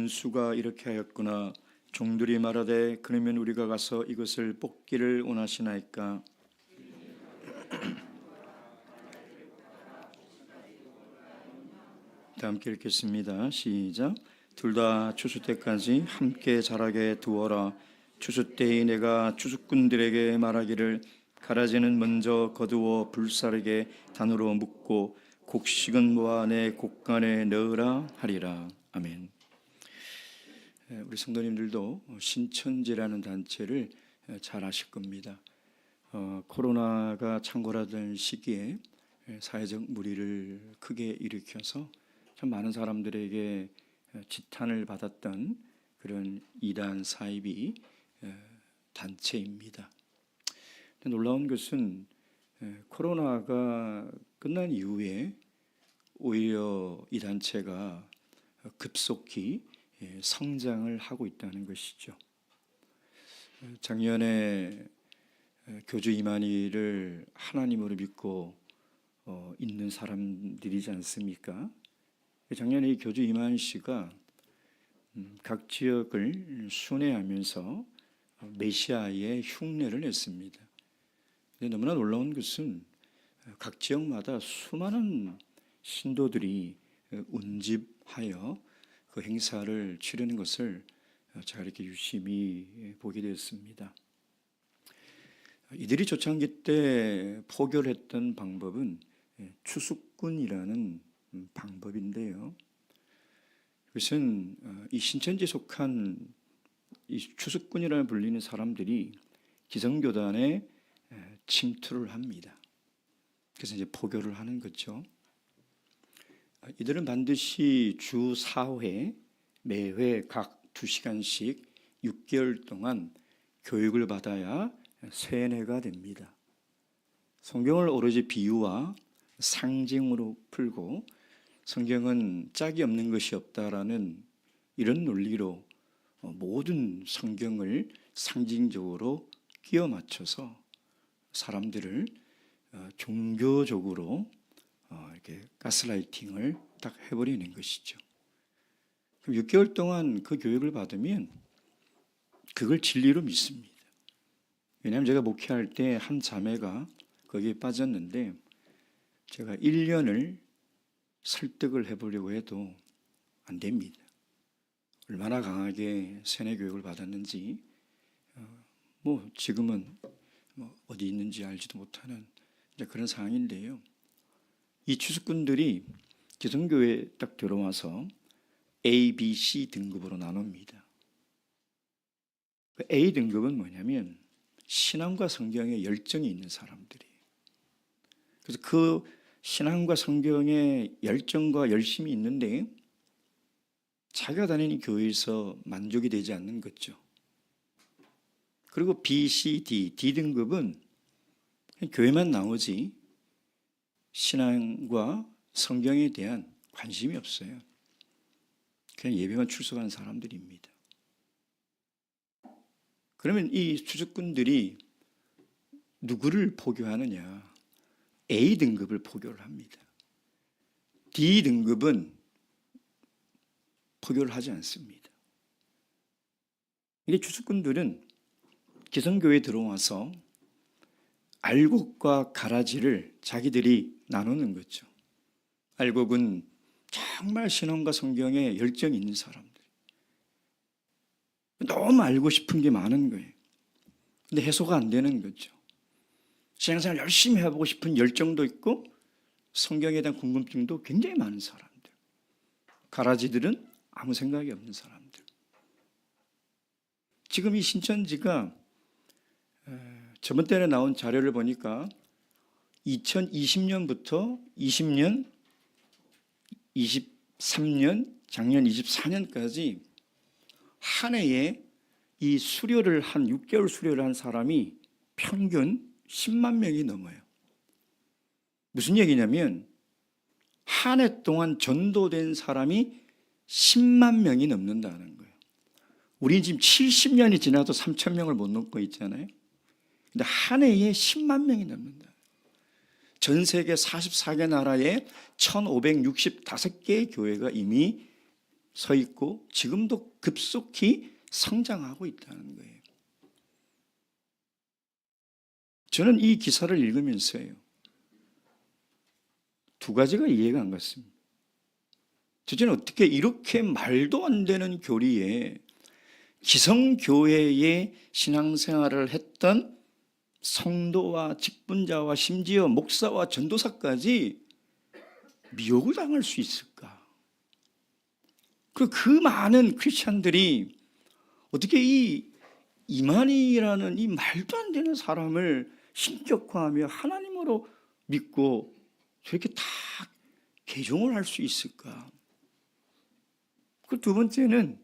원수가 이렇게 하였구나. 종들이 말하되 그러면 우리가 가서 이것을 뽑기를 원하시나이까. 다 함께 읽겠습니다. 시작. 둘 다 추수 때까지 함께 자라게 두어라. 추수 때에 내가 추수꾼들에게 말하기를 가라지는 먼저 거두어 불사르게 단으로 묶고 곡식은 모아 내 곡간에 넣으라 하리라. 아멘. 우리 성도님들도 신천지라는 단체를 잘 아실 겁니다. 코로나가 창궐하던 시기에 사회적 물의를 크게 일으켜서 참 많은 사람들에게 지탄을 받았던 그런 이단 사이비 단체입니다. 놀라운 것은 코로나가 끝난 이후에 오히려 이 단체가 급속히 성장을 하고 있다는 것이죠. 작년에 교주 이만희를 하나님으로 믿고 있는 사람들이지 않습니까? 작년에 이 교주 이만희 씨가 각 지역을 순회하면서 메시아의 흉내를 냈습니다. 너무나 놀라운 것은 각 지역마다 수많은 신도들이 운집하여 그 행사를 치르는 것을 제가 이렇게 유심히 보게 되었습니다. 이들이 초창기 때 포교했던 방법은 추수꾼이라는 방법인데요. 그것은 이 신천지에 속한 이 추수꾼이라 불리는 사람들이 기성교단에 침투를 합니다. 그래서 이제 포교를 하는 거죠. 이들은 반드시 주 4회 매회 각 2시간씩 6개월 동안 교육을 받아야 세뇌가 됩니다. 성경을 오로지 비유와 상징으로 풀고 성경은 짝이 없는 것이 없다라는 이런 논리로 모든 성경을 상징적으로 끼워 맞춰서 사람들을 종교적으로 이렇게 가스라이팅을 딱 해버리는 것이죠. 그럼 6개월 동안 그 교육을 받으면 그걸 진리로 믿습니다. 왜냐하면 제가 목회할 때 한 자매가 거기에 빠졌는데 제가 1년을 설득을 해보려고 해도 안 됩니다. 얼마나 강하게 세뇌 교육을 받았는지 지금은 어디 있는지 알지도 못하는 그런 상황인데요. 이 추수꾼들이 기성교회에 딱 들어와서 A, B, C 등급으로 나눕니다. A 등급은 뭐냐면 신앙과 성경에 열정이 있는 사람들이에요. 그래서 그 신앙과 성경에 열정과 열심이 있는데 자기가 다니는 교회에서 만족이 되지 않는 거죠. 그리고 B, C, D 등급은 교회만 나오지 신앙과 성경에 대한 관심이 없어요. 그냥 예배만 출석하는 사람들입니다. 그러면 이 추수꾼들이 누구를 포교하느냐? A 등급을 포교를 합니다. D 등급은 포교를 하지 않습니다. 이 추수꾼들은 기성교회에 들어와서 알곡과 가라지를 자기들이 나누는 거죠. 알곡은 정말 신앙과 성경에 열정이 있는 사람들. 너무 알고 싶은 게 많은 거예요. 근데 해소가 안 되는 거죠. 신앙생활 열심히 해보고 싶은 열정도 있고 성경에 대한 궁금증도 굉장히 많은 사람들. 가라지들은 아무 생각이 없는 사람들. 지금 이 신천지가 저번 달에 나온 자료를 보니까 2020년부터 20년, 23년, 작년 24년까지 한 해에 이 수료를 한 6개월 수료를 한 사람이 평균 10만 명이 넘어요. 무슨 얘기냐면 한 해 동안 전도된 사람이 10만 명이 넘는다는 거예요. 우리 지금 70년이 지나도 3천 명을 못 넘고 있잖아요. 근데 한 해에 10만 명이 넘는다. 전 세계 44개 나라에 1565개의 교회가 이미 서 있고 지금도 급속히 성장하고 있다는 거예요. 저는 이 기사를 읽으면서요, 두 가지가 이해가 안 갔습니다. 저는 어떻게 이렇게 말도 안 되는 교리에 기성교회의 신앙생활을 했던 성도와 직분자와 심지어 목사와 전도사까지 미혹을 당할 수 있을까? 그 많은 크리스찬들이 어떻게 이 이만희라는 이 말도 안 되는 사람을 신격화하며 하나님으로 믿고 저렇게 다 개종을 할 수 있을까? 그 두 번째는,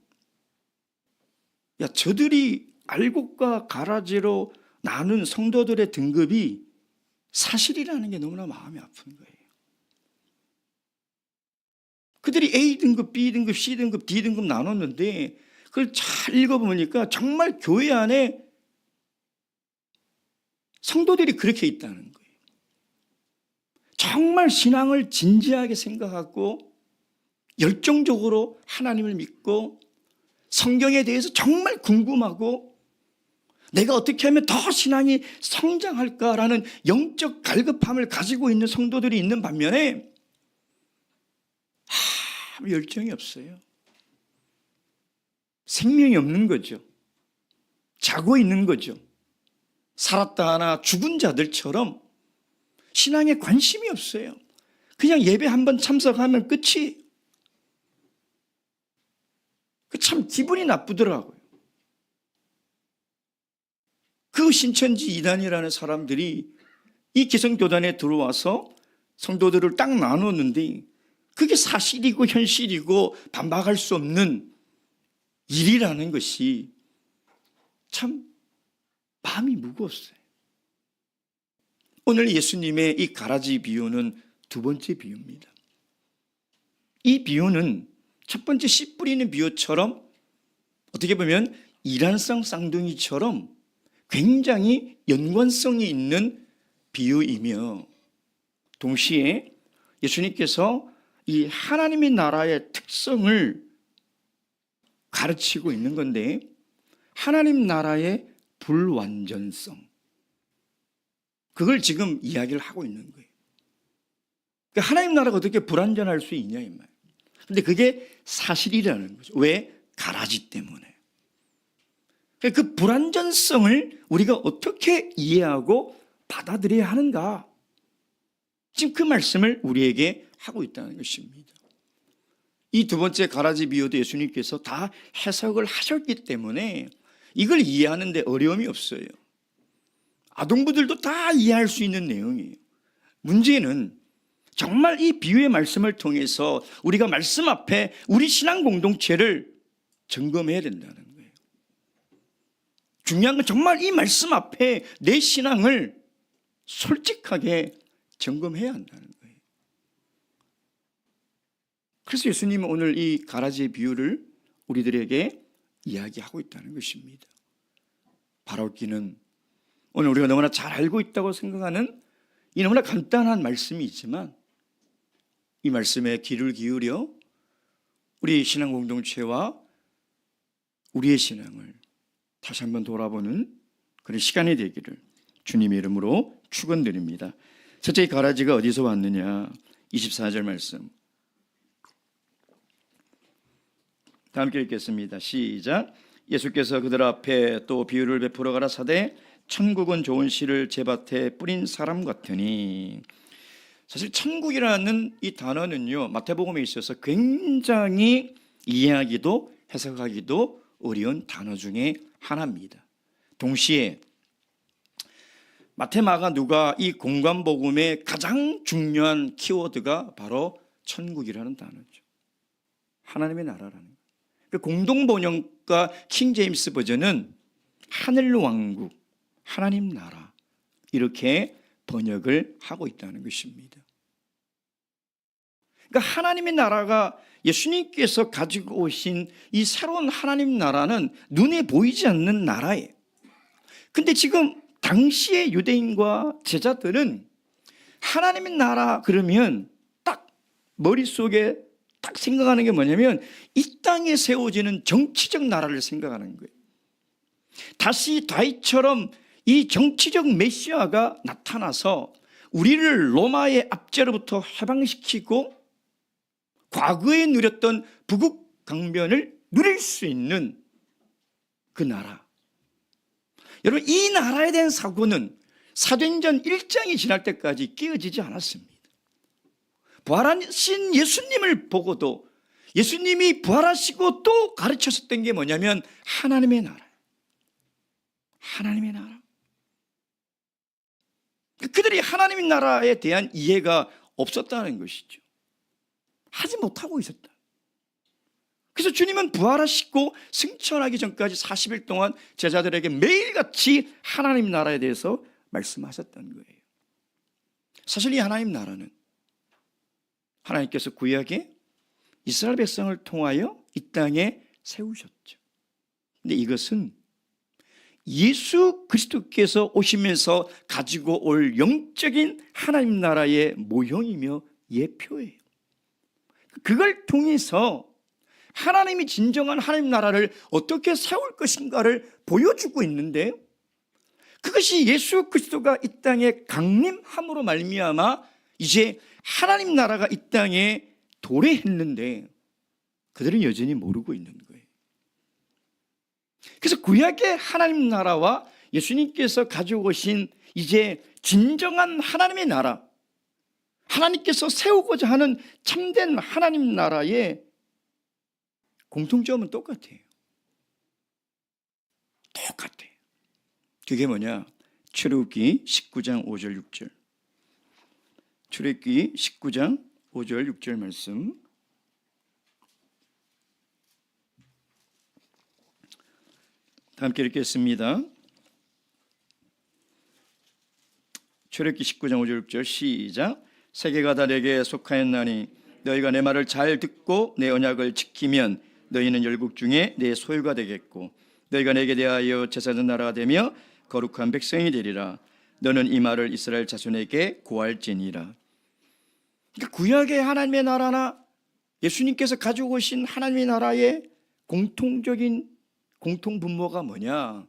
저들이 알곡과 가라지로 나눈 성도들의 등급이 사실이라는 게 너무나 마음이 아픈 거예요. 그들이 A등급, B등급, C등급, D등급 나눴는데 그걸 잘 읽어보니까 정말 교회 안에 성도들이 그렇게 있다는 거예요. 정말 신앙을 진지하게 생각하고 열정적으로 하나님을 믿고 성경에 대해서 정말 궁금하고 내가 어떻게 하면 더 신앙이 성장할까라는 영적 갈급함을 가지고 있는 성도들이 있는 반면에 아무 열정이 없어요. 생명이 없는 거죠. 자고 있는 거죠. 살았다 하나 죽은 자들처럼 신앙에 관심이 없어요. 그냥 예배 한번 참석하면 끝이. 참 기분이 나쁘더라고요. 그 신천지 이단이라는 사람들이 이 기성교단에 들어와서 성도들을 딱 나눴는데 그게 사실이고 현실이고 반박할 수 없는 일이라는 것이 참 마음이 무거웠어요. 오늘 예수님의 이 가라지 비유는 두 번째 비유입니다. 이 비유는 첫 번째 씨 뿌리는 비유처럼 어떻게 보면 이란성 쌍둥이처럼 굉장히 연관성이 있는 비유이며 동시에 예수님께서 이 하나님의 나라의 특성을 가르치고 있는 건데 하나님 나라의 불완전성, 그걸 지금 이야기를 하고 있는 거예요. 그러니까 하나님 나라가 어떻게 불완전할 수 있냐 이 말. 근데 그게 사실이라는 거죠. 왜? 가라지 때문에. 그 불완전성을 우리가 어떻게 이해하고 받아들여야 하는가? 지금 그 말씀을 우리에게 하고 있다는 것입니다. 이 두 번째 가라지 비유도 예수님께서 다 해석을 하셨기 때문에 이걸 이해하는 데 어려움이 없어요. 아동부들도 다 이해할 수 있는 내용이에요. 문제는 정말 이 비유의 말씀을 통해서 우리가 말씀 앞에 우리 신앙 공동체를 점검해야 된다는 거예요. 중요한 건 정말 이 말씀 앞에 내 신앙을 솔직하게 점검해야 한다는 거예요. 그래서 예수님은 오늘 이 가라지의 비유를 우리들에게 이야기하고 있다는 것입니다. 바라옵기는 오늘 우리가 너무나 잘 알고 있다고 생각하는 이 너무나 간단한 말씀이 있지만 이 말씀에 귀를 기울여 우리 신앙 공동체와 우리의 신앙을 다시 한번 돌아보는 그런 시간이 되기를 주님의 이름으로 축원드립니다. 첫째, 가라지가 어디서 왔느냐? 24절 말씀. 다 함께 읽겠습니다. 시작. 예수께서 그들 앞에 또 비유를 베풀어 가라사대 천국은 좋은 씨를 제밭에 뿌린 사람 같으니. 사실 천국이라는 이 단어는요, 마태복음에 있어서 굉장히 이해하기도 해석하기도 어려운 단어 중에 하나입니다. 동시에 마태, 마가, 누가 이 공관복음의 가장 중요한 키워드가 바로 천국이라는 단어죠. 하나님의 나라라는 거예요. 공동번역과 킹제임스 버전은 하늘왕국, 하나님 나라 이렇게 번역을 하고 있다는 것입니다. 그러니까 하나님의 나라가 예수님께서 가지고 오신 이 새로운 하나님 나라는 눈에 보이지 않는 나라예요. 근데 지금 당시의 유대인과 제자들은 하나님의 나라 그러면 딱 머릿속에 딱 생각하는 게 뭐냐면 이 땅에 세워지는 정치적 나라를 생각하는 거예요. 다시 다윗처럼 이 정치적 메시아가 나타나서 우리를 로마의 압제로부터 해방시키고 과거에 누렸던 부국 강변을 누릴 수 있는 그 나라. 여러분, 이 나라에 대한 사고는 사도행전 1장이 지날 때까지 끼어지지 않았습니다. 부활하신 예수님을 보고도 예수님이 부활하시고 또 가르쳤었던 게 뭐냐면 하나님의 나라. 하나님의 나라. 그들이 하나님의 나라에 대한 이해가 없었다는 것이죠. 하지 못하고 있었다. 그래서 주님은 부활하시고 승천하기 전까지 40일 동안 제자들에게 매일같이 하나님 나라에 대해서 말씀하셨던 거예요. 사실 이 하나님 나라는 하나님께서 구약에 이스라엘 백성을 통하여 이 땅에 세우셨죠. 근데 이것은 예수 그리스도께서 오시면서 가지고 올 영적인 하나님 나라의 모형이며 예표예요. 그걸 통해서 하나님이 진정한 하나님 나라를 어떻게 세울 것인가를 보여주고 있는데, 그것이 예수 그리스도가 이 땅에 강림함으로 말미암아 이제 하나님 나라가 이 땅에 도래했는데 그들은 여전히 모르고 있는 거예요. 그래서 구약의 하나님 나라와 예수님께서 가지고 오신 이제 진정한 하나님의 나라, 하나님께서 세우고자 하는 참된 하나님 나라의 공통점은 똑같아요. 똑같아요. 그게 뭐냐? 출애굽기 19장 5절 6절. 출애굽기 19장 5절 6절 말씀. 다 함께 읽겠습니다. 출애굽기 19장 5절 6절 시작. 세계가 다 내게 속하였나니 너희가 내 말을 잘 듣고 내 언약을 지키면 너희는 열국 중에 내 소유가 되겠고 너희가 내게 대하여 제사장 나라가 되며 거룩한 백성이 되리라. 너는 이 말을 이스라엘 자손에게 고할지니라. 그러니까 구약의 하나님의 나라나 예수님께서 가지고 오신 하나님의 나라의 공통적인 공통분모가 뭐냐?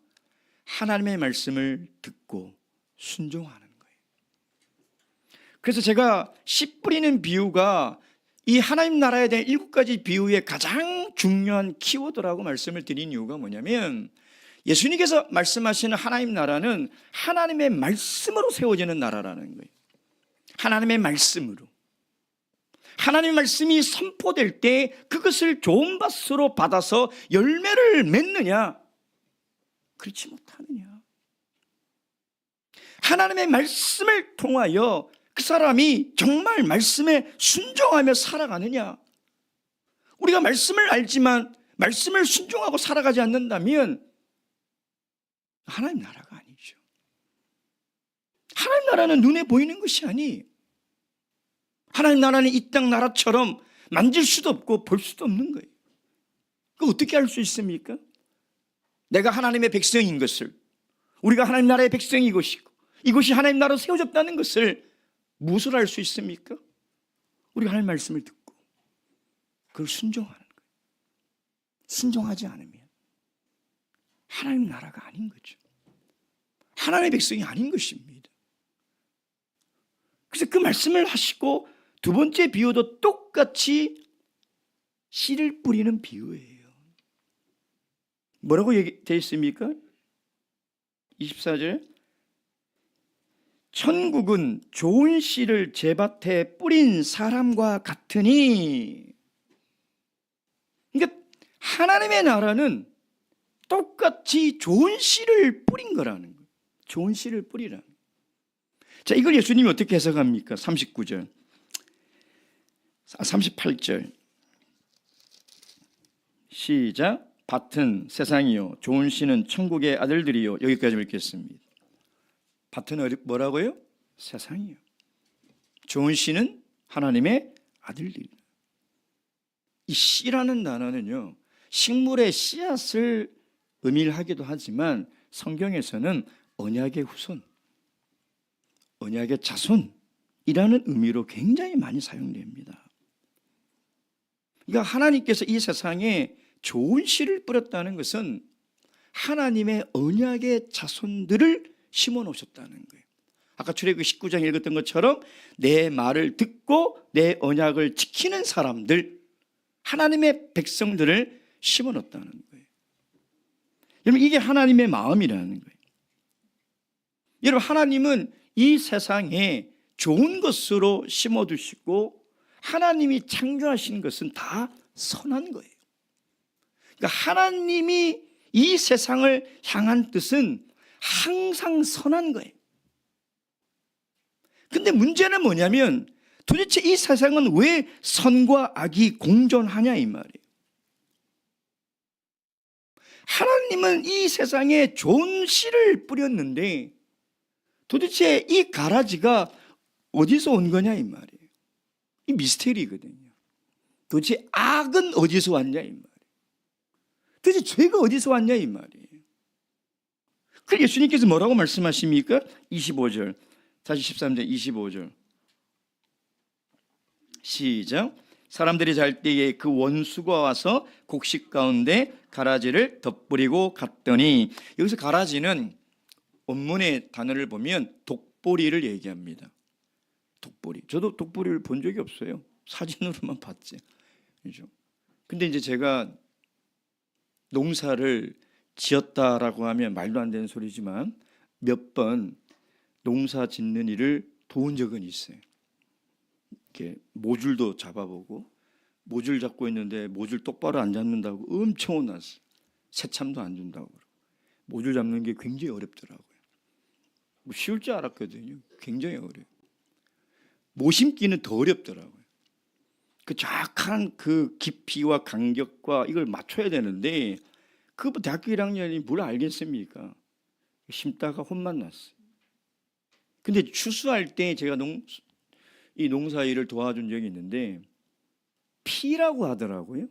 하나님의 말씀을 듣고 순종하는 거예요. 그래서 제가 씨 뿌리는 비유가 이 하나님 나라에 대한 7가지 비유의 가장 중요한 키워드라고 말씀을 드린 이유가 뭐냐면, 예수님께서 말씀하시는 하나님 나라는 하나님의 말씀으로 세워지는 나라라는 거예요. 하나님의 말씀으로. 하나님의 말씀이 선포될 때 그것을 좋은 밭으로 받아서 열매를 맺느냐? 그렇지 못하느냐? 하나님의 말씀을 통하여 그 사람이 정말 말씀에 순종하며 살아가느냐? 우리가 말씀을 알지만 말씀을 순종하고 살아가지 않는다면 하나님 나라가 아니죠. 하나님 나라는 눈에 보이는 것이 아니에요. 하나님 나라는 이 땅 나라처럼 만질 수도 없고 볼 수도 없는 거예요. 그거 어떻게 알 수 있습니까? 내가 하나님의 백성인 것을, 우리가 하나님 나라의 백성이 것이고 이것이 하나님 나라로 세워졌다는 것을 무엇을 알 수 있습니까? 우리가 하나님 말씀을 듣고 그걸 순종하는 거예요. 순종하지 않으면 하나님 나라가 아닌 거죠. 하나님의 백성이 아닌 것입니다. 그래서 그 말씀을 하시고 두 번째 비유도 똑같이 씨를 뿌리는 비유예요. 뭐라고 되어 있습니까? 24절. 천국은 좋은 씨를 제 밭에 뿌린 사람과 같으니. 그러니까 하나님의 나라는 똑같이 좋은 씨를 뿌린 거라는 거예요. 좋은 씨를 뿌리라는 거예요. 자, 이걸 예수님이 어떻게 해석합니까? 38절. 시작. 밭은 세상이요 좋은 씨는 천국의 아들들이요. 여기까지 읽겠습니다. 밭은 뭐라고요? 세상이요. 좋은 씨는 하나님의 아들들. 이 씨라는 단어는요, 식물의 씨앗을 의미하기도 하지만 성경에서는 언약의 후손, 언약의 자손이라는 의미로 굉장히 많이 사용됩니다. 그러니까 하나님께서 이 세상에 좋은 씨를 뿌렸다는 것은 하나님의 언약의 자손들을 심어 놓으셨다는 거예요. 아까 출애굽기 19장 읽었던 것처럼 내 말을 듣고 내 언약을 지키는 사람들, 하나님의 백성들을 심어 놓았다는 거예요. 여러분, 이게 하나님의 마음이라는 거예요. 여러분, 하나님은 이 세상에 좋은 것으로 심어두시고 하나님이 창조하신 것은 다 선한 거예요. 그러니까 하나님이 이 세상을 향한 뜻은 항상 선한 거예요. 근데 문제는 뭐냐면 도대체 이 세상은 왜 선과 악이 공존하냐 이 말이에요. 하나님은 이 세상에 좋은 씨를 뿌렸는데 도대체 이 가라지가 어디서 온 거냐 이 말이에요. 이 미스테리거든요. 도대체 악은 어디서 왔냐 이 말이에요. 도대체 죄가 어디서 왔냐 이 말이에요. 그래서 예수님께서 뭐라고 말씀하십니까? 25절, 다시 13절 25절 시작. 사람들이 잘 때에 그 원수가 와서 곡식 가운데 가라지를 덧뿌리고 갔더니, 여기서 가라지는 원문의 단어를 보면 독보리를 얘기합니다. 독보리. 저도 독보리를 본 적이 없어요. 사진으로만 봤지. 그죠? 근데 이제 제가 농사를 지었다라고 하면 말도 안 되는 소리지만 몇 번 농사 짓는 일을 도운 적은 있어요. 이렇게 모줄도 잡아보고, 모줄 잡고 있는데 모줄 똑바로 안 잡는다고 엄청 혼났어요. 새참도 안 준다고. 모줄 잡는 게 굉장히 어렵더라고요. 뭐 쉬울 줄 알았거든요. 굉장히 어려워요. 모심기는 더 어렵더라고요. 그 정확한 그 깊이와 간격과 이걸 맞춰야 되는데 그 대학교 1학년이 뭘 알겠습니까? 심다가 혼만 났어요. 근데 추수할 때 제가 이 농사 일을 도와준 적이 있는데 피라고 하더라고요.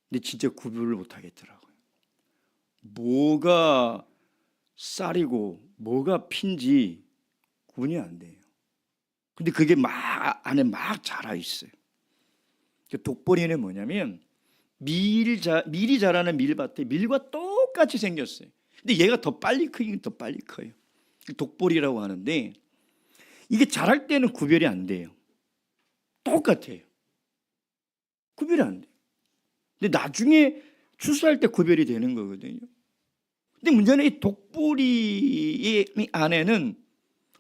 근데 진짜 구별을 못 하겠더라고요. 뭐가 쌀이고 뭐가 핀지 구분이 안 돼요. 근데 그게 막 안에 막 자라 있어요. 독보리는 뭐냐면 미리 자라는 밀밭에 밀과 똑같이 생겼어요. 근데 얘가 더 빨리 크긴 더 빨리 커요. 독보리라고 하는데 이게 자랄 때는 구별이 안 돼요. 똑같아요. 구별이 안 돼요. 근데 나중에 추수할 때 구별이 되는 거거든요. 근데 문제는 이 독보리 안에는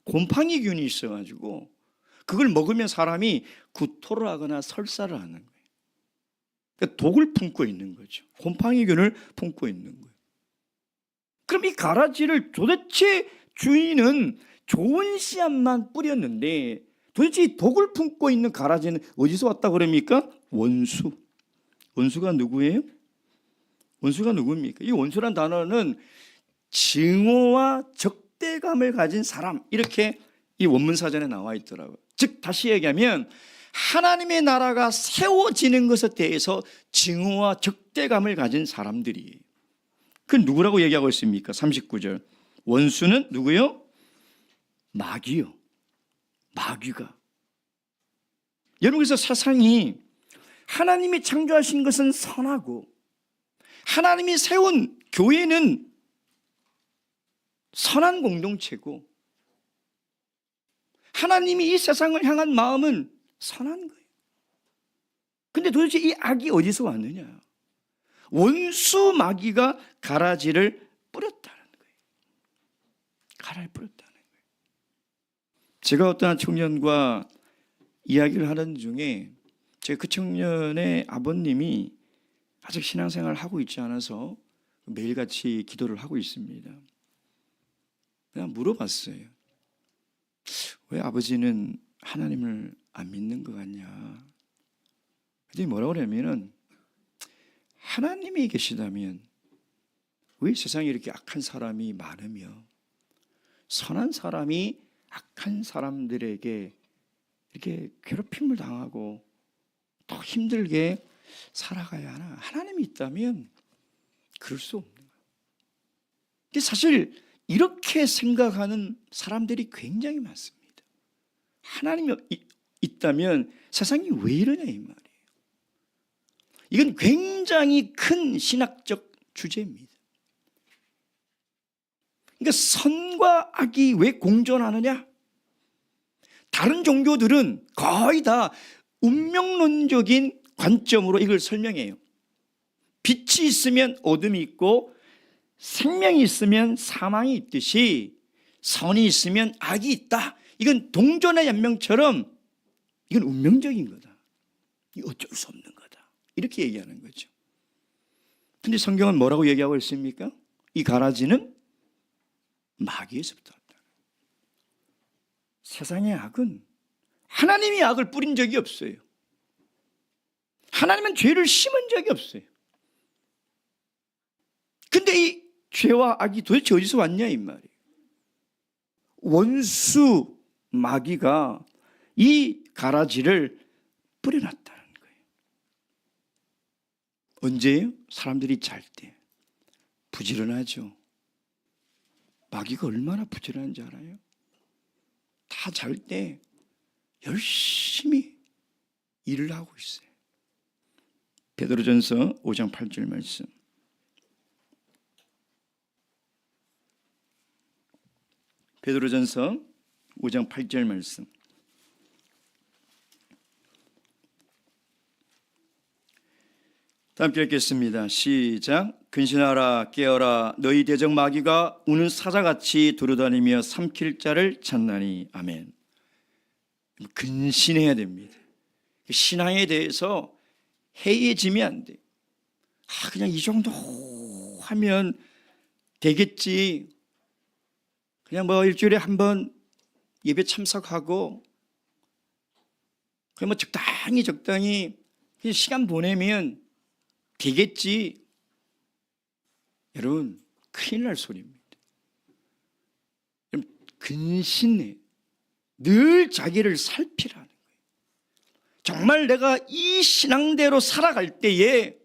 곰팡이균이 있어가지고 그걸 먹으면 사람이 구토를 하거나 설사를 하는 거예요. 그러니까 독을 품고 있는 거죠. 곰팡이균을 품고 있는 거예요. 그럼 이 가라지를 도대체 주인은 좋은 씨앗만 뿌렸는데 도대체 이 독을 품고 있는 가라지는 어디서 왔다 그럽니까? 원수. 원수가 누구예요? 원수가 누굽니까? 이 원수란 단어는 증오와 적대감을 가진 사람, 이렇게 이 원문 사전에 나와 있더라고요. 즉 다시 얘기하면 하나님의 나라가 세워지는 것에 대해서 증오와 적대감을 가진 사람들이에요. 그 누구라고 얘기하고 있습니까? 39절. 원수는 누구요? 마귀요. 마귀가. 여러분, 그래서 세상이 하나님이 창조하신 것은 선하고 하나님이 세운 교회는 선한 공동체고 하나님이 이 세상을 향한 마음은 선한 거예요. 근데 도대체 이 악이 어디서 왔느냐? 원수 마귀가 가라지를 뿌렸다는 거예요. 가라지를 뿌렸다는 거예요. 제가 어떤 청년과 이야기를 하는 중에 제가 그 청년의 아버님이 아직 신앙생활을 하고 있지 않아서 매일같이 기도를 하고 있습니다. 그냥 물어봤어요. 왜 아버지는 하나님을 안 믿는 것 같냐? 그랬더니 뭐라고 그러냐면은 하나님이 계시다면 왜 세상에 이렇게 악한 사람이 많으며 선한 사람이 악한 사람들에게 이렇게 괴롭힘을 당하고 더 힘들게 살아가야 하나? 하나님이 있다면 그럴 수 없는 거예요. 근데 사실 이렇게 생각하는 사람들이 굉장히 많습니다. 하나님이 있다면 세상이 왜 이러냐 이 말이에요. 이건 굉장히 큰 신학적 주제입니다. 그러니까 선과 악이 왜 공존하느냐? 다른 종교들은 거의 다 운명론적인 관점으로 이걸 설명해요. 빛이 있으면 어둠이 있고 생명이 있으면 사망이 있듯이 선이 있으면 악이 있다. 이건 동전의 연명처럼 이건 운명적인 거다. 이거 어쩔 수 없는 거다. 이렇게 얘기하는 거죠. 근데 성경은 뭐라고 얘기하고 있습니까? 이 가라지는 마귀에서부터 왔다. 세상의 악은 하나님이 악을 뿌린 적이 없어요. 하나님은 죄를 심은 적이 없어요. 근데 이 죄와 악이 도대체 어디서 왔냐 이 말이에요. 원수 마귀가 이 가라지를 뿌려놨다는 거예요. 언제요? 사람들이 잘 때. 부지런하죠. 마귀가 얼마나 부지런한지 알아요? 다 잘 때 열심히 일을 하고 있어요. 베드로전서 5장 8절 말씀. 베드로전서 5장 8절 말씀. 다 함께 읽겠습니다. 시작. 근신하라 깨어라 너희 대적 마귀가 우는 사자같이 두루다니며 삼킬 자를 찾나니. 아멘. 근신해야 됩니다. 신앙에 대해서 해이해지면 안 돼. 그냥 이 정도 하면 되겠지. 그냥 뭐 일주일에 한 번 예배 참석하고 그냥 뭐 적당히 그냥 시간 보내면 되겠지. 여러분 큰일 날 소리입니다. 근신해. 늘 자기를 살피라는 거예요. 정말 내가 이 신앙대로 살아갈 때에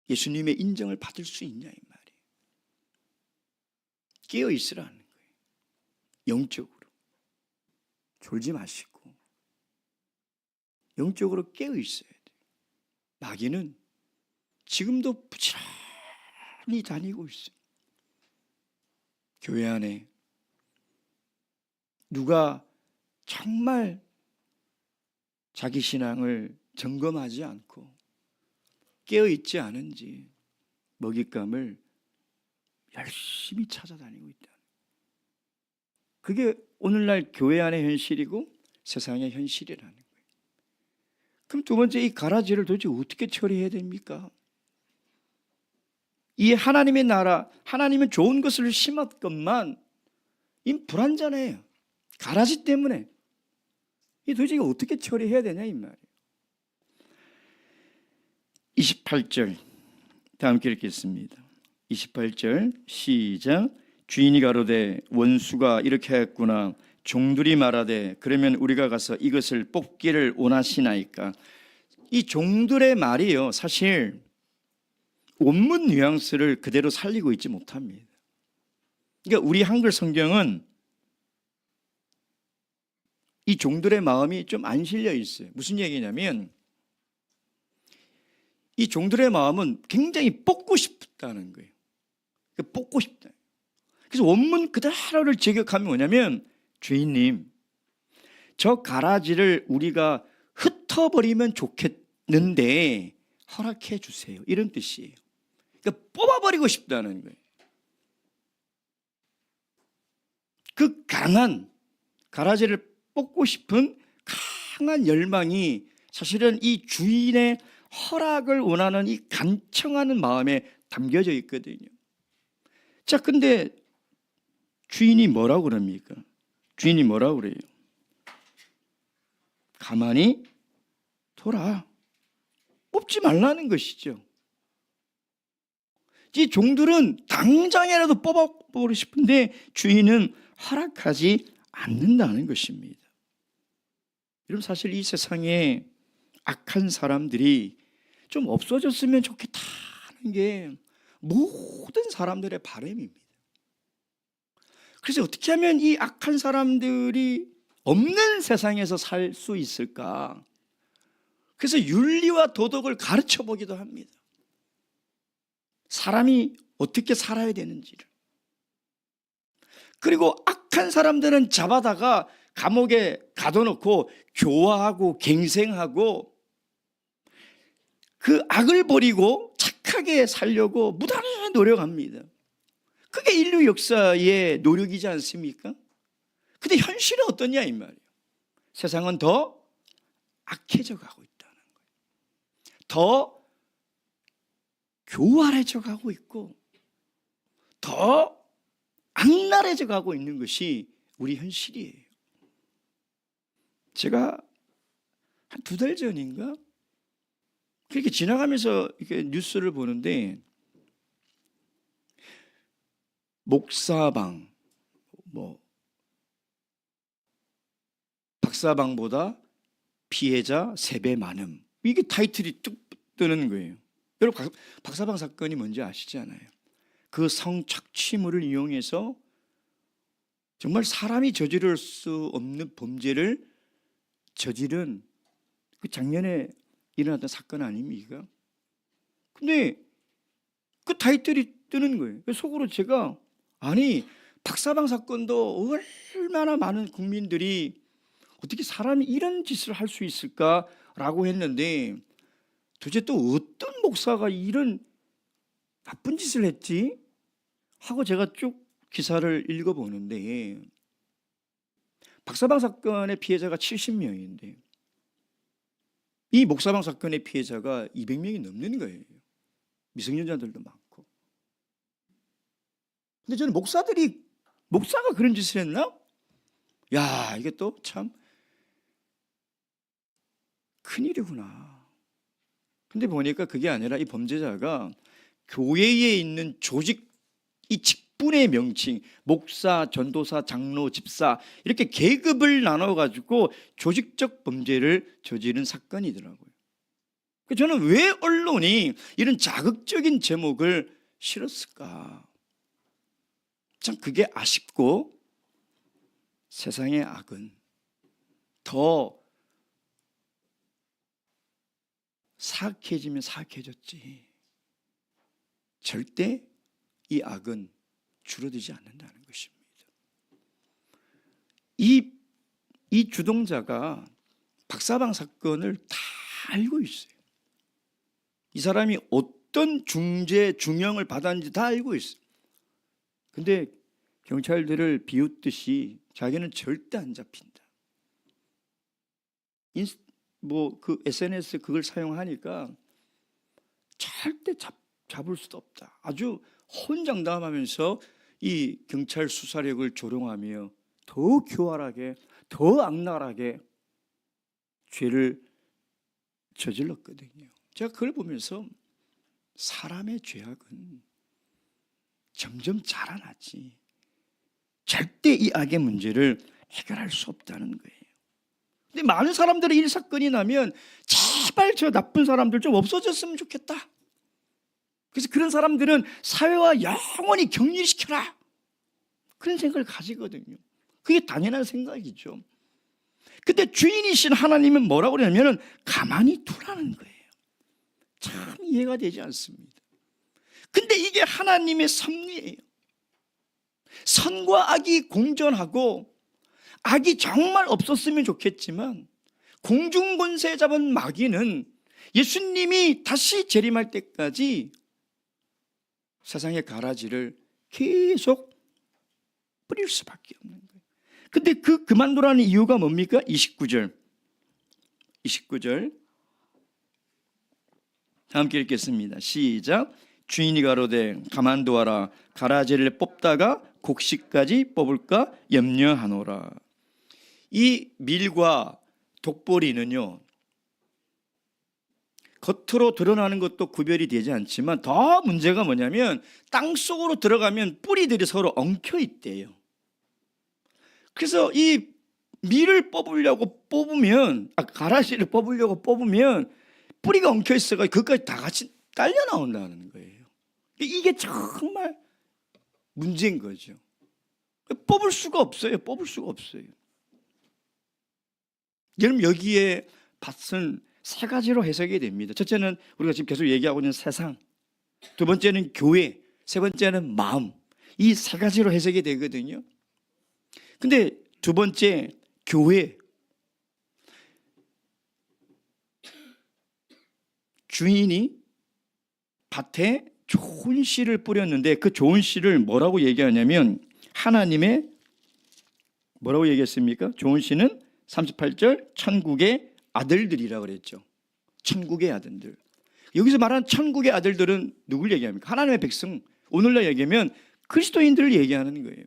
예수님의 인정을 받을 수 있냐 이 말이에요. 깨어 있으라는 거예요. 영적으로 졸지 마시고 영적으로 깨어 있어야 돼요. 마귀는 지금도 부지런히 다니고 있어요. 교회 안에 누가 정말 자기 신앙을 점검하지 않고 깨어있지 않은지 먹잇감을 열심히 찾아다니고 있다. 그게 오늘날 교회 안의 현실이고 세상의 현실이라는 거예요. 그럼 두 번째, 이 가라지를 도대체 어떻게 처리해야 됩니까? 이 하나님의 나라, 하나님은 좋은 것을 심었건만 이 불완전해요. 가라지 때문에. 이 도대체 어떻게 처리해야 되냐 이 말이에요. 28절 다 함께 읽겠습니다. 28절 시작. 주인이 가로되 원수가 이렇게 하였구나. 종들이 말하되 그러면 우리가 가서 이것을 뽑기를 원하시나이까. 이 종들의 말이요, 사실 원문 뉘앙스를 그대로 살리고 있지 못합니다. 그러니까 우리 한글 성경은 이 종들의 마음이 좀 안 실려 있어요. 무슨 얘기냐면 이 종들의 마음은 굉장히 뽑고 싶다는 거예요. 뽑고 싶다. 그래서 원문 그대로를 제격하면 뭐냐면, 주인님, 저 가라지를 우리가 흩어버리면 좋겠는데 허락해 주세요. 이런 뜻이에요. 그러니까 뽑아버리고 싶다는 거예요. 그 강한 가라지를 뽑고 싶은 강한 열망이 사실은 이 주인의 허락을 원하는 이 간청하는 마음에 담겨져 있거든요. 자, 근데 주인이 뭐라고 그럽니까? 주인이 뭐라고 그래요? 가만히 둬라. 뽑지 말라는 것이죠. 이 종들은 당장이라도 뽑아보고 싶은데 주인은 허락하지 않는다는 것입니다. 여러분, 사실 이 세상에 악한 사람들이 좀 없어졌으면 좋겠다는 게 모든 사람들의 바람입니다. 그래서 어떻게 하면 이 악한 사람들이 없는 세상에서 살 수 있을까? 그래서 윤리와 도덕을 가르쳐 보기도 합니다. 사람이 어떻게 살아야 되는지를. 그리고 악한 사람들은 잡아다가 감옥에 가둬놓고 교화하고 갱생하고 그 악을 버리고 착하게 살려고 무단히 노력합니다. 그게 인류 역사의 노력이지 않습니까? 근데 현실은 어떠냐 이 말이에요. 세상은 더 악해져 가고 있다는 거예요. 더 교활해져 가고 있고 더 악랄해져 가고 있는 것이 우리 현실이에요. 제가 한 2달 전인가 그렇게 지나가면서 이렇게 뉴스를 보는데 목사방 박사방보다 피해자 3배 많음, 이게 타이틀이 뚝 뜨는 거예요. 여러분 박사방 사건이 뭔지 아시잖아요. 그 성착취물을 이용해서 정말 사람이 저지를 수 없는 범죄를 저지른 그 작년에 일어났던 사건 아닙니까? 근데 그 타이틀이 뜨는 거예요. 속으로 제가 아니 박사방 사건도 얼마나 많은 국민들이 어떻게 사람이 이런 짓을 할 수 있을까라고 했는데 도대체 또 어떤 목사가 이런 나쁜 짓을 했지? 하고 제가 쭉 기사를 읽어보는데 박사방 사건의 피해자가 70명인데 이 목사방 사건의 피해자가 200명이 넘는 거예요. 미성년자들도 많고. 근데 저는 목사가 그런 짓을 했나? 야, 이게 또 참 큰일이구나. 근데 보니까 그게 아니라 이 범죄자가 교회에 있는 조직, 이 직분의 명칭, 목사, 전도사, 장로, 집사 이렇게 계급을 나눠가지고 조직적 범죄를 저지른 사건이더라고요. 저는 왜 언론이 이런 자극적인 제목을 실었을까? 참 그게 아쉽고 세상의 악은 더 사악해지면 사악해졌지 절대 이 악은 줄어들지 않는다는 것입니다. 이 주동자가 박사방 사건을 다 알고 있어요. 이 사람이 어떤 중형을 받았는지 다 알고 있어요. 근데 경찰들을 비웃듯이 자기는 절대 안 잡힌다. 그 SNS 그걸 사용하니까 절대 잡을 수도 없다. 아주 혼장담하면서 이 경찰 수사력을 조롱하며 더 교활하게, 더 악랄하게 죄를 저질렀거든요. 제가 그걸 보면서 사람의 죄악은 점점 자라나지 절대 이 악의 문제를 해결할 수 없다는 거예요. 근데 많은 사람들의 일 사건이 나면 제발 저 나쁜 사람들 좀 없어졌으면 좋겠다. 그래서 그런 사람들은 사회와 영원히 격리시켜라. 그런 생각을 가지거든요. 그게 당연한 생각이죠. 근데 주인이신 하나님은 뭐라고 그러냐면 가만히 두라는 거예요. 참 이해가 되지 않습니다. 근데 이게 하나님의 섭리예요. 선과 악이 공존하고 악이 정말 없었으면 좋겠지만 공중권세 잡은 마귀는 예수님이 다시 재림할 때까지 세상의 가라지를 계속 뿌릴 수밖에 없는 거예요. 근데 그만두라는 이유가 뭡니까? 29절 함께 읽겠습니다. 시작. 주인이 가로되 가만두어라. 가라지를 뽑다가 곡식까지 뽑을까 염려하노라. 이 밀과 독보리는요 겉으로 드러나는 것도 구별이 되지 않지만 더 문제가 뭐냐면 땅속으로 들어가면 뿌리들이 서로 엉켜 있대요. 그래서 이 밀을 가라지를 뽑으려고 뽑으면 뿌리가 엉켜 있어가 그것까지 다 같이 딸려 나온다는 거예요. 이게 정말 문제인 거죠. 뽑을 수가 없어요. 여러분 여기에 밭은 세 가지로 해석이 됩니다. 첫째는 우리가 지금 계속 얘기하고 있는 세상, 두 번째는 교회, 세 번째는 마음. 이 세 가지로 해석이 되거든요. 근데 두 번째, 교회. 주인이 밭에 좋은 씨를 뿌렸는데 그 좋은 씨를 뭐라고 얘기하냐면 하나님의 뭐라고 얘기했습니까? 좋은 씨는 38절 천국의 아들들이라고 그랬죠. 천국의 아들들. 여기서 말하는 천국의 아들들은 누굴 얘기합니까? 하나님의 백성. 오늘날 얘기하면 그리스도인들을 얘기하는 거예요.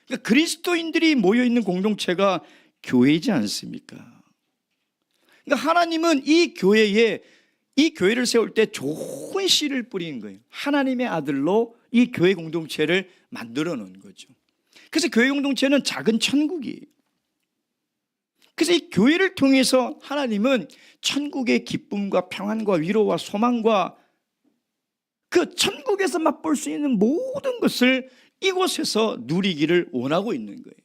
그러니까 그리스도인들이 모여있는 공동체가 교회이지 않습니까? 그러니까 하나님은 이 교회를 세울 때 좋은 씨를 뿌리는 거예요. 하나님의 아들로 이 교회 공동체를 만들어 놓은 거죠. 그래서 교회 공동체는 작은 천국이에요. 그래서 이 교회를 통해서 하나님은 천국의 기쁨과 평안과 위로와 소망과 그 천국에서 맛볼 수 있는 모든 것을 이곳에서 누리기를 원하고 있는 거예요.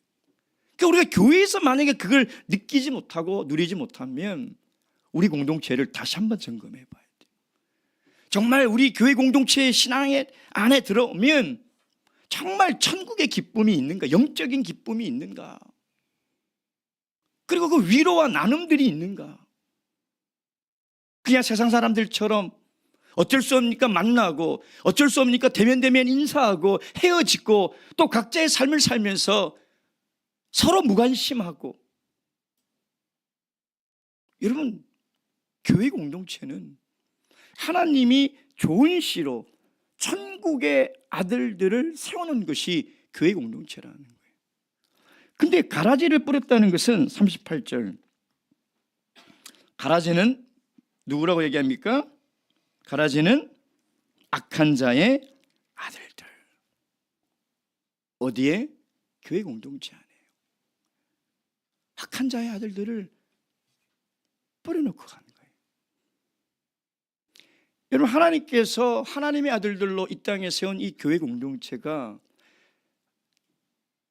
그러니까 우리가 교회에서 만약에 그걸 느끼지 못하고 누리지 못하면 우리 공동체를 다시 한번 점검해 봐야 돼요. 정말 우리 교회 공동체의 신앙의 안에 들어오면 정말 천국의 기쁨이 있는가? 영적인 기쁨이 있는가? 그리고 그 위로와 나눔들이 있는가? 그냥 세상 사람들처럼 어쩔 수 없으니까 만나고 어쩔 수 없으니까 대면대면 인사하고 헤어지고 또 각자의 삶을 살면서 서로 무관심하고. 여러분, 교회 공동체는 하나님이 좋은 씨로 천국의 아들들을 세우는 것이 교회 공동체라는 거예요. 근데 가라지를 뿌렸다는 것은 38절, 가라지는 누구라고 얘기합니까? 가라지는 악한 자의 아들들. 어디에? 교회 공동체 안에요. 악한 자의 아들들을 뿌려놓고 가는 거예요. 여러분, 하나님께서 하나님의 아들들로 이 땅에 세운 이 교회 공동체가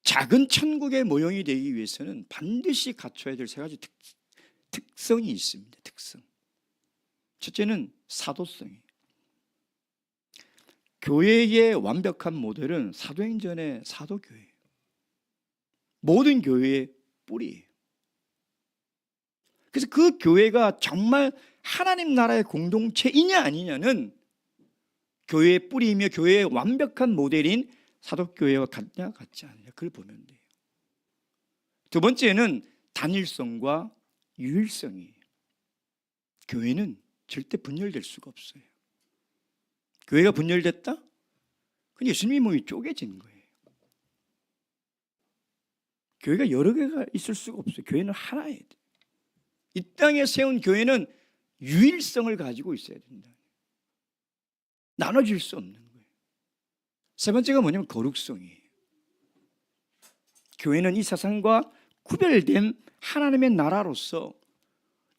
작은 천국의 모형이 되기 위해서는 반드시 갖춰야 될 세 가지 특성이 있습니다. 특성. 첫째는 사도성이에요. 교회의 완벽한 모델은 사도행전의 사도교회예요. 모든 교회의 뿌리예요. 그래서 그 교회가 정말 하나님 나라의 공동체이냐 아니냐는 교회의 뿌리이며 교회의 완벽한 모델인 사도교회와 같냐 같지 않냐, 그걸 보면 돼요. 두 번째는 단일성과 유일성이에요. 교회는 절대 분열될 수가 없어요. 교회가 분열됐다? 그건 예수님의 몸이 쪼개진 거예요. 교회가 여러 개가 있을 수가 없어요. 교회는 하나예요. 이 땅에 세운 교회는 유일성을 가지고 있어야 된다. 나눠질 수 없는 거예요. 세 번째가 뭐냐면 거룩성이에요. 교회는 이 세상과 구별된 하나님의 나라로서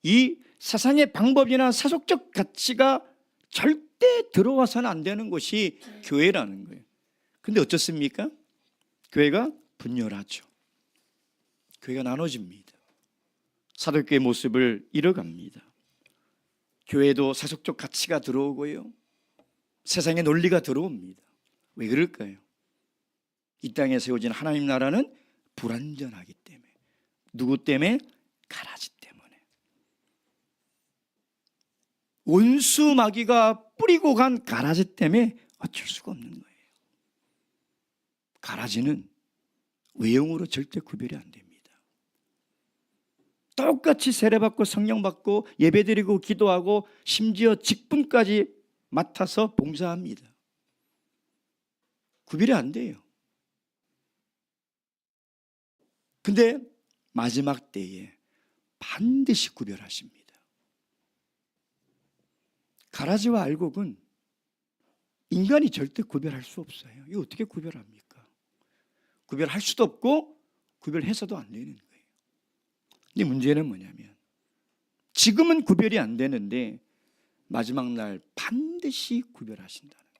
이 세상의 방법이나 세속적 가치가 절대 들어와서는 안 되는 것이 교회라는 거예요. 근데 어떻습니까? 교회가 분열하죠. 교회가 나눠집니다. 사도교회의 모습을 잃어갑니다. 교회도 세속적 가치가 들어오고요, 세상의 논리가 들어옵니다. 왜 그럴까요? 이 땅에 세워진 하나님 나라는 불완전하기 때문에. 누구 때문에? 가라지 때문에. 원수 마귀가 뿌리고 간 가라지 때문에 어쩔 수가 없는 거예요. 가라지는 외형으로 절대 구별이 안 됩니다. 똑같이 세례받고 성령받고 예배드리고 기도하고 심지어 직분까지 맡아서 봉사합니다. 구별이 안 돼요. 근데 마지막 때에 반드시 구별하십니다. 가라지와 알곡은 인간이 절대 구별할 수 없어요. 이거 어떻게 구별합니까? 구별할 수도 없고 구별해서도 안 되는 거예요. 근데 문제는 뭐냐면 지금은 구별이 안 되는데 마지막 날 반드시 구별하신다는 거예요.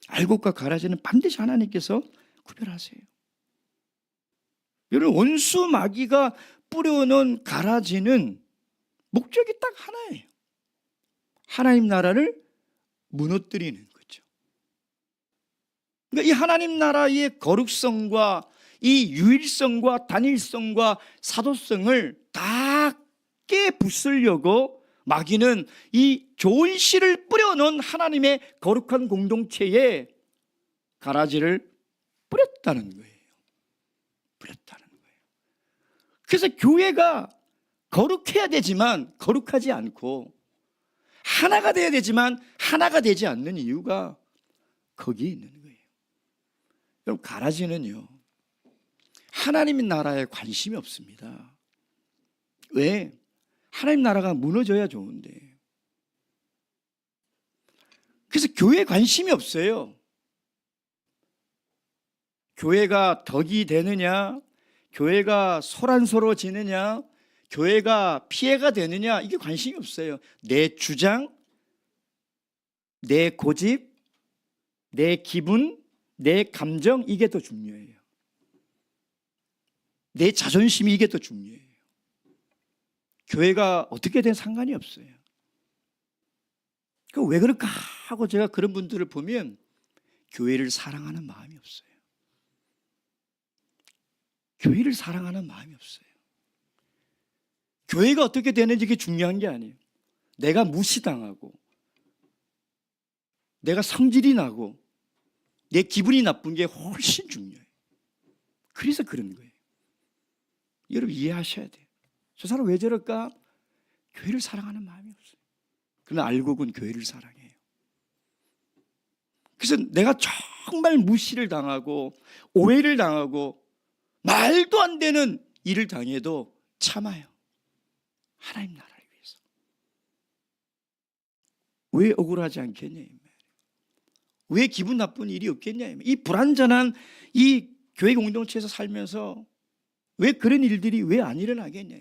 알곡과 가라지는 반드시 하나님께서 구별하세요. 여러분, 원수 마귀가 뿌려놓은 가라지는 목적이 딱 하나예요. 하나님 나라를 무너뜨리는 거죠. 그러니까 이 하나님 나라의 거룩성과 이 유일성과 단일성과 사도성을 다 깨부수려고 마귀는 이 좋은 씨를 뿌려놓은 하나님의 거룩한 공동체에 가라지를 뿌렸다는 거예요. 뿌렸다는 거예요. 그래서 교회가 거룩해야 되지만 거룩하지 않고, 하나가 돼야 되지만 하나가 되지 않는 이유가 거기에 있는 거예요. 여러분, 가라지는요, 하나님의 나라에 관심이 없습니다. 왜? 하나님 나라가 무너져야 좋은데. 그래서 교회에 관심이 없어요. 교회가 덕이 되느냐, 교회가 소란스러워지느냐, 교회가 피해가 되느냐, 이게 관심이 없어요. 내 주장, 내 고집, 내 기분, 내 감정, 이게 더 중요해요. 내 자존심이 이게 더 중요해요. 교회가 어떻게 된 상관이 없어요. 왜 그럴까 하고 제가 그런 분들을 보면 교회를 사랑하는 마음이 없어요. 교회를 사랑하는 마음이 없어요. 교회가 어떻게 되는지 이게 중요한 게 아니에요. 내가 무시당하고, 내가 성질이 나고, 내 기분이 나쁜 게 훨씬 중요해요. 그래서 그런 거예요. 여러분, 이해하셔야 돼요. 저 사람 왜 저럴까? 교회를 사랑하는 마음이 없어요. 그러나 알고 본 교회를 사랑해요. 그래서 내가 정말 무시를 당하고 오해를 당하고 말도 안 되는 일을 당해도 참아요. 하나님 나라를 위해서. 왜 억울하지 않겠냐, 왜 기분 나쁜 일이 없겠냐, 이 불완전한 이 교회 공동체에서 살면서 왜 그런 일들이 왜 안 일어나겠냐.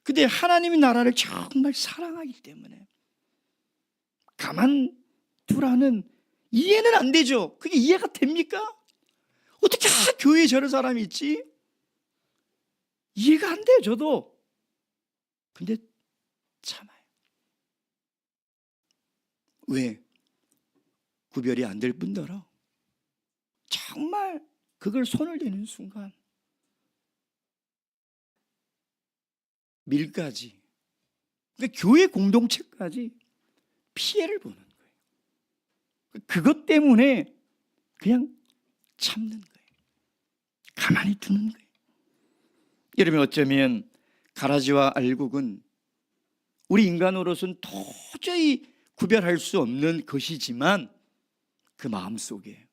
근데 하나님의 나라를 정말 사랑하기 때문에 가만두라는, 이해는 안 되죠. 그게 이해가 됩니까? 어떻게 교회에 저런 사람이 있지? 이해가 안 돼요, 저도. 근데 참아요. 왜? 구별이 안 될 뿐더러 정말 그걸 손을 대는 순간 밀까지, 그러니까 교회 공동체까지 피해를 보는 거예요. 그것 때문에 그냥 참는 거예요. 가만히 두는 거예요. 여러분, 어쩌면 가라지와 알곡은 우리 인간으로서는 도저히 구별할 수 없는 것이지만 그 마음속에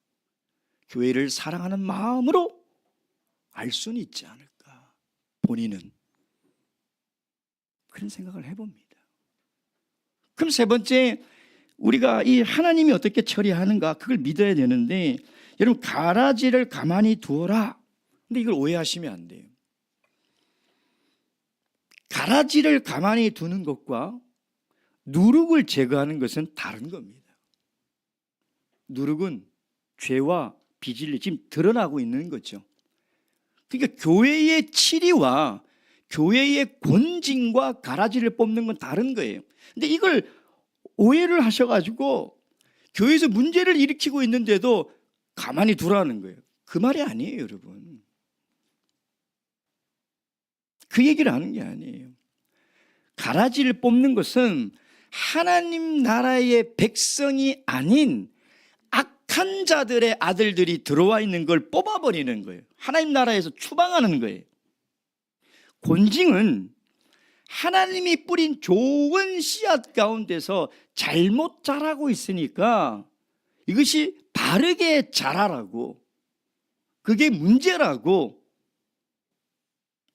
교회를 사랑하는 마음으로 알 수는 있지 않을까. 본인은 그런 생각을 해봅니다. 그럼 세 번째, 우리가 이 하나님이 어떻게 처리하는가, 그걸 믿어야 되는데, 여러분, 가라지를 가만히 두어라. 근데 이걸 오해하시면 안 돼요. 가라지를 가만히 두는 것과 누룩을 제거하는 것은 다른 겁니다. 누룩은 죄와 비질이 지금 드러나고 있는 거죠. 그러니까 교회의 치리와 교회의 권징과 가라지를 뽑는 건 다른 거예요. 근데 이걸 오해를 하셔가지고 교회에서 문제를 일으키고 있는데도 가만히 두라는 거예요. 그 말이 아니에요, 여러분. 그 얘기를 하는 게 아니에요. 가라지를 뽑는 것은 하나님 나라의 백성이 아닌 악한 자들의 아들들이 들어와 있는 걸 뽑아버리는 거예요. 하나님 나라에서 추방하는 거예요. 권징은 하나님이 뿌린 좋은 씨앗 가운데서 잘못 자라고 있으니까 이것이 바르게 자라라고, 그게 문제라고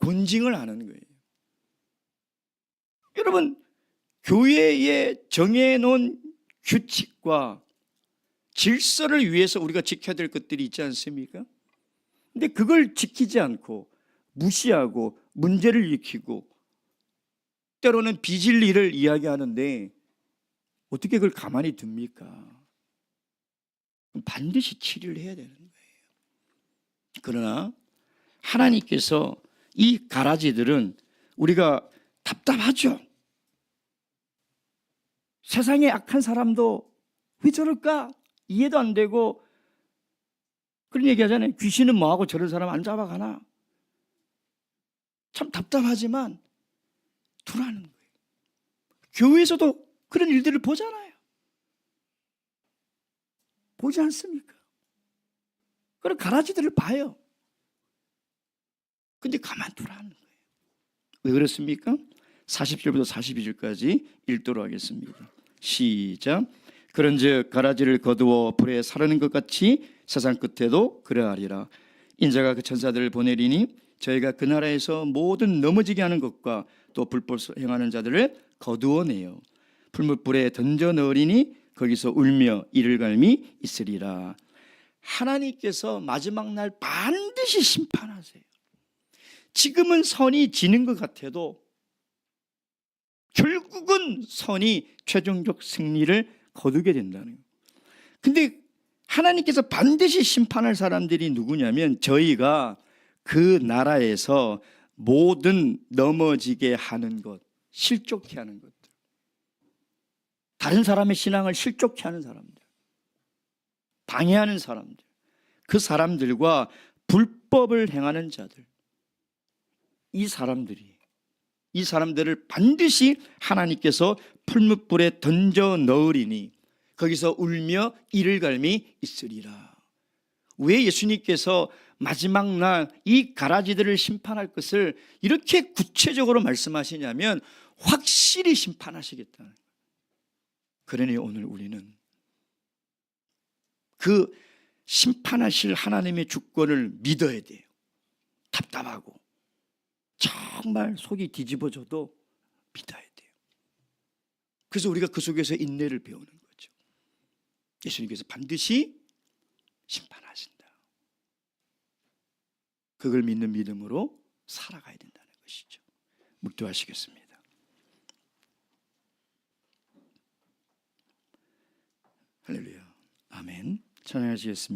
권징을 하는 거예요. 여러분, 교회에 정해놓은 규칙과 질서를 위해서 우리가 지켜야 될 것들이 있지 않습니까? 근데 그걸 지키지 않고 무시하고 문제를 일으키고 때로는 비진리를 이야기하는데 어떻게 그걸 가만히 둡니까? 반드시 치료를 해야 되는 거예요. 그러나 하나님께서 이 가라지들은 우리가 답답하죠. 세상에 악한 사람도 왜 저럴까? 이해도 안 되고 그런 얘기 하잖아요. 귀신은 뭐하고 저런 사람 안 잡아가나? 참 답답하지만 두라는 거예요. 교회에서도 그런 일들을 보잖아요. 보지 않습니까? 그런 가라지들을 봐요. 근데 가만두라는 거예요. 왜 그렇습니까? 40절부터 42절까지 읽도록 하겠습니다. 시작. 그런즉 가라지를 거두어 불에 사르는 것 같이 세상 끝에도 그러하리라. 인자가 그 천사들을 보내리니 저희가 그 나라에서 모든 넘어지게 하는 것과 또 불법 행하는 자들을 거두어내요 풀무불에 던져 넣으리니 거기서 울며 이를 갈미 있으리라. 하나님께서 마지막 날 반드시 심판하세요. 지금은 선이 지는 것 같아도 결국은 선이 최종적 승리를 거두게 된다는 거예요. 근데 하나님께서 반드시 심판할 사람들이 누구냐면 저희가 그 나라에서 모든 넘어지게 하는 것, 실족케 하는 것들, 다른 사람의 신앙을 실족케 하는 사람들, 방해하는 사람들, 그 사람들과 불법을 행하는 자들, 이 사람들을 반드시 하나님께서 풀무불에 던져 넣으리니 거기서 울며 이를 갈미 있으리라. 왜 예수님께서 마지막 날 이 가라지들을 심판할 것을 이렇게 구체적으로 말씀하시냐면 확실히 심판하시겠다는 거예요. 그러니 오늘 우리는 그 심판하실 하나님의 주권을 믿어야 돼요. 답답하고 정말 속이 뒤집어져도 믿어야 돼요. 그래서 우리가 그 속에서 인내를 배우는 거죠. 예수님께서 반드시 심판하신다. 그걸 믿는 믿음으로 살아가야 된다는 것이죠. 묵도하시겠습니다. 할렐루야. 아멘. 찬양하시겠습니다.